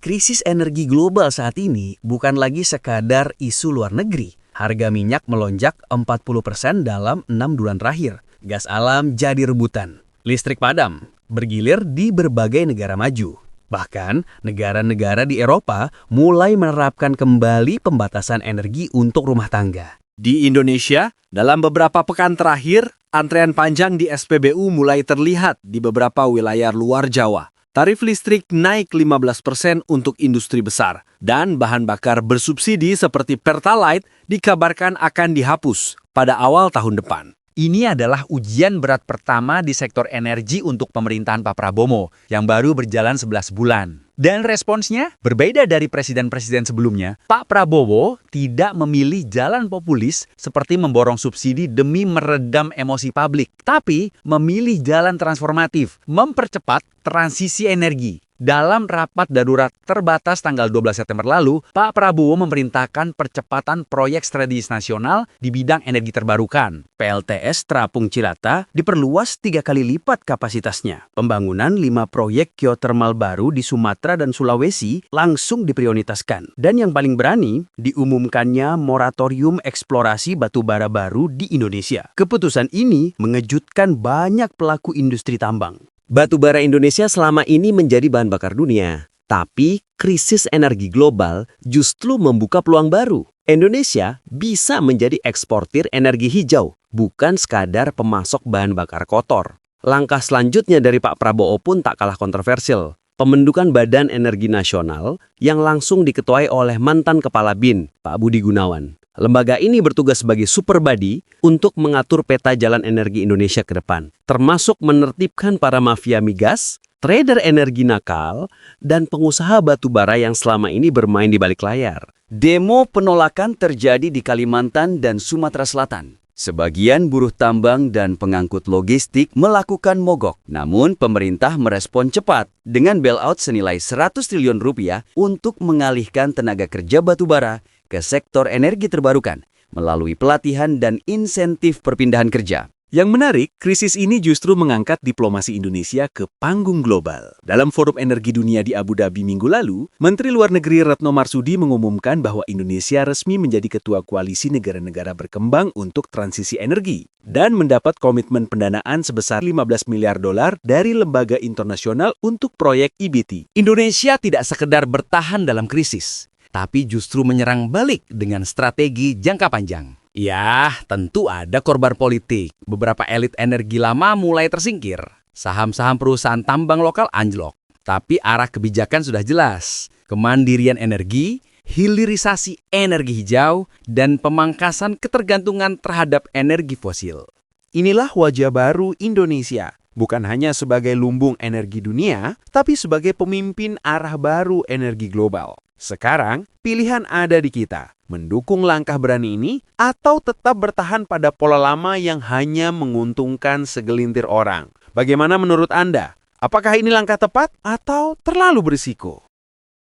Krisis energi global saat ini bukan lagi sekadar isu luar negeri. Harga minyak melonjak 40% dalam 6 bulan terakhir. Gas alam jadi rebutan. Listrik padam, bergilir di berbagai negara maju. Bahkan, negara-negara di Eropa mulai menerapkan kembali pembatasan energi untuk rumah tangga. Di Indonesia, dalam beberapa pekan terakhir, antrean panjang di SPBU mulai terlihat di beberapa wilayah luar Jawa. Tarif listrik naik 15% untuk industri besar, dan bahan bakar bersubsidi seperti Pertalite dikabarkan akan dihapus pada awal tahun depan. Ini adalah ujian berat pertama di sektor energi untuk pemerintahan Pak Prabowo yang baru berjalan 11 bulan. Dan responsnya berbeda dari presiden-presiden sebelumnya. Pak Prabowo tidak memilih jalan populis seperti memborong subsidi demi meredam emosi publik, tapi memilih jalan transformatif, mempercepat transisi energi. Dalam rapat darurat terbatas tanggal 12 September lalu, Pak Prabowo memerintahkan percepatan proyek strategis nasional di bidang energi terbarukan. PLTS Terapung Cilata diperluas 3 kali lipat kapasitasnya. Pembangunan 5 proyek geothermal baru di Sumatera dan Sulawesi langsung diprioritaskan. Dan yang paling berani, diumumkannya moratorium eksplorasi batubara baru di Indonesia. Keputusan ini mengejutkan banyak pelaku industri tambang. Batubara Indonesia selama ini menjadi bahan bakar dunia. Tapi krisis energi global justru membuka peluang baru. Indonesia bisa menjadi eksportir energi hijau, bukan sekadar pemasok bahan bakar kotor. Langkah selanjutnya dari Pak Prabowo pun tak kalah kontroversial. Pembentukan Badan Energi Nasional yang langsung diketuai oleh mantan Kepala BIN, Pak Budi Gunawan. Lembaga ini bertugas sebagai super body untuk mengatur peta jalan energi Indonesia ke depan, termasuk menertibkan para mafia migas, trader energi nakal, dan pengusaha batubara yang selama ini bermain di balik layar. Demo penolakan terjadi di Kalimantan dan Sumatera Selatan. Sebagian buruh tambang dan pengangkut logistik melakukan mogok. Namun pemerintah merespon cepat dengan bailout senilai 100 triliun rupiah untuk mengalihkan tenaga kerja batubara ke sektor energi terbarukan melalui pelatihan dan insentif perpindahan kerja. Yang menarik, krisis ini justru mengangkat diplomasi Indonesia ke panggung global. Dalam Forum Energi Dunia di Abu Dhabi minggu lalu, Menteri Luar Negeri Retno Marsudi mengumumkan bahwa Indonesia resmi menjadi ketua koalisi negara-negara berkembang untuk transisi energi dan mendapat komitmen pendanaan sebesar 15 miliar dolar dari lembaga internasional untuk proyek EBT. Indonesia tidak sekedar bertahan dalam krisis, tapi justru menyerang balik dengan strategi jangka panjang. Ya, tentu ada korban politik. Beberapa elit energi lama mulai tersingkir. Saham-saham perusahaan tambang lokal anjlok. Tapi arah kebijakan sudah jelas. Kemandirian energi, hilirisasi energi hijau, dan pemangkasan ketergantungan terhadap energi fosil. Inilah wajah baru Indonesia. Bukan hanya sebagai lumbung energi dunia, tapi sebagai pemimpin arah baru energi global. Sekarang, pilihan ada di kita. Mendukung langkah berani ini atau tetap bertahan pada pola lama yang hanya menguntungkan segelintir orang. Bagaimana menurut Anda? Apakah ini langkah tepat atau terlalu berisiko?